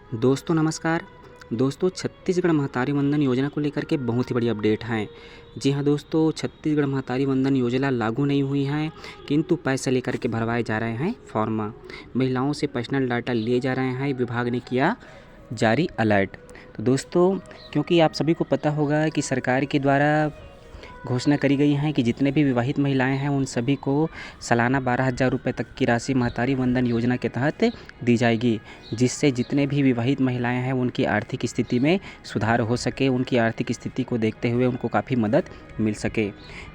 दोस्तों नमस्कार। दोस्तों छत्तीसगढ़ महतारी वंदन योजना को लेकर के बहुत ही बड़ी अपडेट है। जी हाँ दोस्तों, छत्तीसगढ़ महतारी वंदन योजना लागू नहीं हुई है, किंतु पैसे लेकर के भरवाए जा रहे हैं फॉर्म। महिलाओं से पर्सनल डाटा लिए जा रहे हैं, विभाग ने किया जारी अलर्ट। तो दोस्तों, क्योंकि आप सभी को पता होगा कि सरकार के द्वारा घोषणा करी गई है कि जितने भी विवाहित महिलाएं हैं उन सभी को सालाना 12,000 रुपये तक की राशि महतारी वंदन योजना के तहत दी जाएगी, जिससे जितने भी विवाहित महिलाएं हैं उनकी आर्थिक स्थिति में सुधार हो सके, उनकी आर्थिक स्थिति को देखते हुए उनको काफ़ी मदद मिल सके।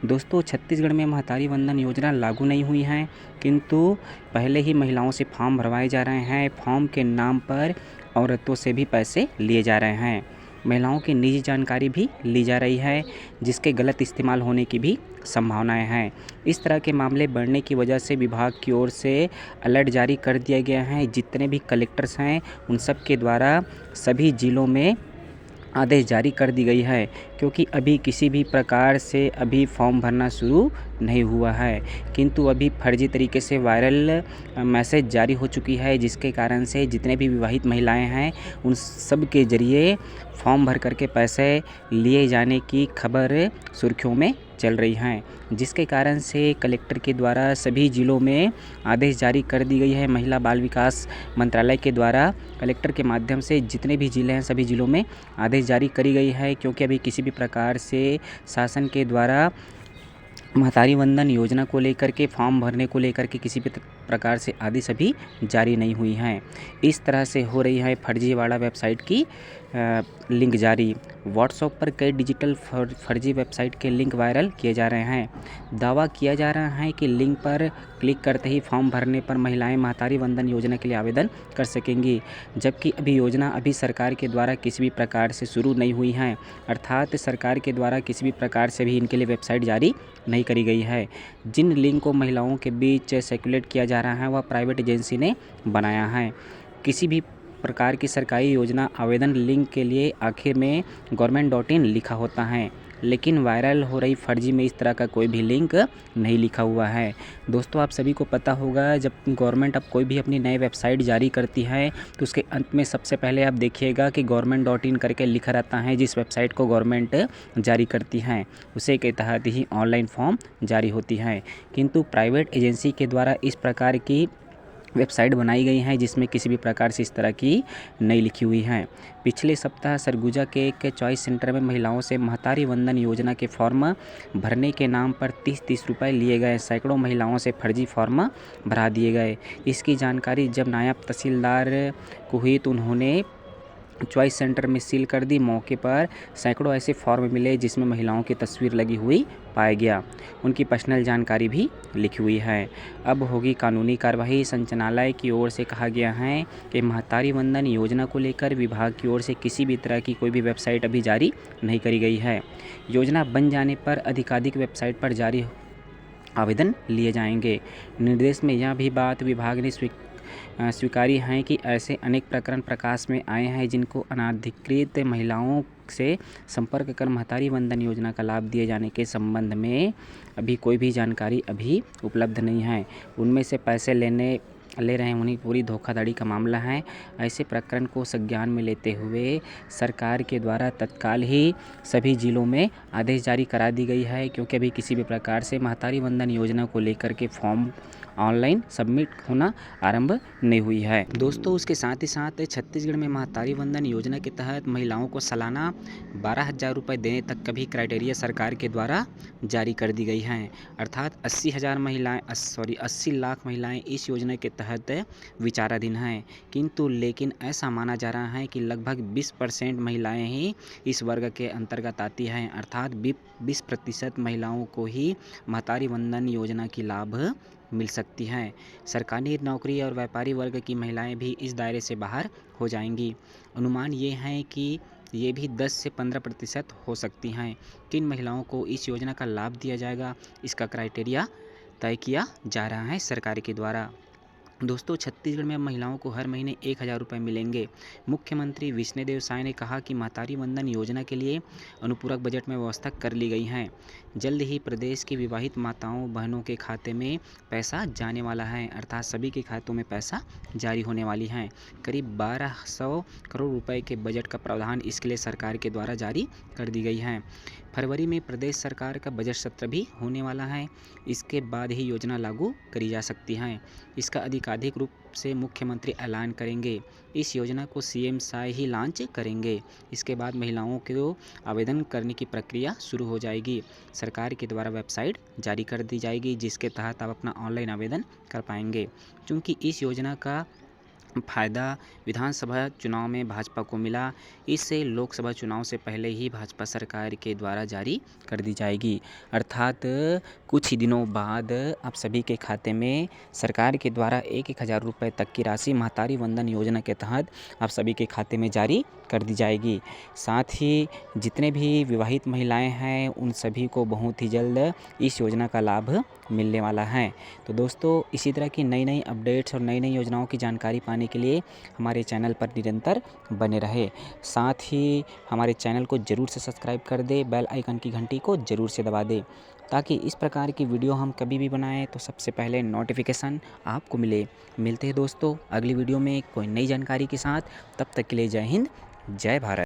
दोस्तों, छत्तीसगढ़ में महतारी वंदन योजना लागू नहीं हुई है, किंतु पहले ही महिलाओं से फॉर्म भरवाए जा रहे हैं। फॉर्म के नाम पर औरतों से भी पैसे लिए जा रहे हैं। महिलाओं की निजी जानकारी भी ली जा रही है, जिसके गलत इस्तेमाल होने की भी संभावनाएं हैं। इस तरह के मामले बढ़ने की वजह से विभाग की ओर से अलर्ट जारी कर दिया गया है। जितने भी कलेक्टर्स हैं उन सब के द्वारा सभी ज़िलों में आदेश जारी कर दी गई है, क्योंकि अभी किसी भी प्रकार से अभी फॉर्म भरना शुरू नहीं हुआ है, किंतु अभी फर्जी तरीके से वायरल मैसेज जारी हो चुकी है, जिसके कारण से जितने भी विवाहित महिलाएं हैं उन सब के ज़रिए फॉर्म भर करके पैसे लिए जाने की खबर सुर्खियों में चल रही हैं, जिसके कारण से कलेक्टर के द्वारा सभी ज़िलों में आदेश जारी कर दी गई है। महिला बाल विकास मंत्रालय के द्वारा कलेक्टर के माध्यम से जितने भी ज़िले हैं सभी ज़िलों में आदेश जारी करी गई है, क्योंकि अभी किसी भी प्रकार से शासन के द्वारा महतारी वंदन योजना को लेकर के फॉर्म भरने को लेकर के किसी भी प्रकार से आदेश अभी जारी नहीं हुई हैं। इस तरह से हो रही है फर्जीवाड़ा वेबसाइट की लिंक जारी। व्हाट्सएप पर कई डिजिटल फर्जी वेबसाइट के लिंक वायरल किए जा रहे हैं। दावा किया जा रहा है कि लिंक पर क्लिक करते ही फॉर्म भरने पर महिलाएं महतारी वंदन योजना के लिए आवेदन कर सकेंगी, जबकि अभी योजना अभी सरकार के द्वारा किसी भी प्रकार से शुरू नहीं हुई है, अर्थात सरकार के द्वारा किसी भी प्रकार से भी इनके लिए वेबसाइट जारी नहीं करी गई है। जिन लिंक को महिलाओं के बीच सर्कुलेट किया जा रहा है वह प्राइवेट एजेंसी ने बनाया है। किसी भी प्रकार की सरकारी योजना आवेदन लिंक के लिए आखिर में government.in लिखा होता है, लेकिन वायरल हो रही फर्जी में इस तरह का कोई भी लिंक नहीं लिखा हुआ है। दोस्तों, आप सभी को पता होगा जब गवर्नमेंट अब कोई भी अपनी नई वेबसाइट जारी करती है तो उसके अंत में सबसे पहले आप देखिएगा कि government.in करके लिखा रहता है। जिस वेबसाइट को गवर्नमेंट जारी करती है उसे के तहत ही ऑनलाइन फॉर्म जारी होती है, किंतु प्राइवेट एजेंसी के द्वारा इस प्रकार की वेबसाइट बनाई गई है जिसमें किसी भी प्रकार से इस तरह की नहीं लिखी हुई है। पिछले सप्ताह सरगुजा के एक चॉइस सेंटर में महिलाओं से महतारी वंदन योजना के फॉर्म भरने के नाम पर 30-30 रुपये लिए गए। सैकड़ों महिलाओं से फर्जी फॉर्म भरा दिए गए। इसकी जानकारी जब नायब तहसीलदार को हुई तो उन्होंने चॉइस सेंटर में सील कर दी। मौके पर सैकड़ों ऐसे फॉर्म मिले जिसमें महिलाओं की तस्वीर लगी हुई पाया गया, उनकी पर्सनल जानकारी भी लिखी हुई है। अब होगी कानूनी कार्रवाई। संचालनालय की ओर से कहा गया है कि महतारी वंदन योजना को लेकर विभाग की ओर से किसी भी तरह की कोई भी वेबसाइट अभी जारी नहीं करी गई है। योजना बन जाने पर अधिकाधिक वेबसाइट पर जारी आवेदन लिए जाएंगे। निर्देश में यह भी बात विभाग ने स्वीकारी है कि ऐसे अनेक प्रकरण प्रकाश में आए हैं जिनको अनाधिकृत महिलाओं से संपर्क कर महतारी वंदन योजना का लाभ दिए जाने के संबंध में अभी कोई भी जानकारी अभी उपलब्ध नहीं है। उनमें से पैसे ले रहे हैं उन्हीं पूरी धोखाधड़ी का मामला है। ऐसे प्रकरण को संज्ञान में लेते हुए सरकार के द्वारा तत्काल ही सभी ज़िलों में आदेश जारी करा दी गई है, क्योंकि अभी किसी भी प्रकार से महतारी वंदन योजना को लेकर के फॉर्म ऑनलाइन सबमिट होना आरंभ नहीं हुई है। दोस्तों, उसके साथ ही साथ छत्तीसगढ़ में महतारी वंदन योजना के तहत महिलाओं को सालाना 12,000 रुपये देने तक का भी क्राइटेरिया सरकार के द्वारा जारी कर दी गई है, अर्थात 80 लाख महिलाएं इस योजना के तहत विचाराधीन हैं, किंतु लेकिन ऐसा माना जा रहा है कि लगभग 20% महिलाएं ही इस वर्ग के अंतर्गत आती हैं, अर्थात 20% महिलाओं को ही महतारी वंदन योजना की लाभ मिल सकती हैं। सरकारी नौकरी और व्यापारी वर्ग की महिलाएं भी इस दायरे से बाहर हो जाएंगी। अनुमान ये है कि ये भी 10 से 15% हो सकती हैं। किन महिलाओं को इस योजना का लाभ दिया जाएगा, इसका क्राइटेरिया तय किया जा रहा है सरकार के द्वारा। दोस्तों छत्तीसगढ़ में अब महिलाओं को हर महीने 1,000 रुपये मिलेंगे। मुख्यमंत्री विष्णुदेव साय ने कहा कि महतारी वंदन योजना के लिए अनुपूरक बजट में व्यवस्था कर ली गई है। जल्द ही प्रदेश की विवाहित माताओं बहनों के खाते में पैसा जाने वाला है, अर्थात सभी के खातों में पैसा जारी होने वाली है। करीब 1200 करोड़ रुपए के बजट का प्रावधान इसके लिए सरकार के द्वारा जारी कर दी गई है। फरवरी में प्रदेश सरकार का बजट सत्र भी होने वाला है। इसके बाद ही योजना लागू करी जा सकती है। इसका आधिकारिक रूप से मुख्यमंत्री ऐलान करेंगे। इस योजना को सीएम साय ही लॉन्च करेंगे। इसके बाद महिलाओं को आवेदन करने की प्रक्रिया शुरू हो जाएगी। सरकार के द्वारा वेबसाइट जारी कर दी जाएगी जिसके तहत आप अपना ऑनलाइन आवेदन कर पाएंगे। क्योंकि इस योजना का फ़ायदा विधानसभा चुनाव में भाजपा को मिला, इससे लोकसभा चुनाव से पहले ही भाजपा सरकार के द्वारा जारी कर दी जाएगी। अर्थात कुछ ही दिनों बाद आप सभी के खाते में सरकार के द्वारा 1,000 रुपये तक की राशि महतारी वंदन योजना के तहत आप सभी के खाते में जारी कर दी जाएगी। साथ ही जितने भी विवाहित महिलाएं हैं उन सभी को बहुत ही जल्द इस योजना का लाभ मिलने वाला है। तो दोस्तों इसी तरह की नई नई अपडेट्स और नई नई योजनाओं की जानकारी पाने के लिए हमारे चैनल पर निरंतर बने रहे। साथ ही हमारे चैनल को ज़रूर से सब्सक्राइब कर दे, बेल आइकन की घंटी को ज़रूर से दबा दे, ताकि इस प्रकार की वीडियो हम कभी भी बनाएं तो सबसे पहले नोटिफिकेशन आपको मिले। मिलते हैं दोस्तों अगली वीडियो में कोई नई जानकारी के साथ। तब तक के लिए जय हिंद, जय भारत।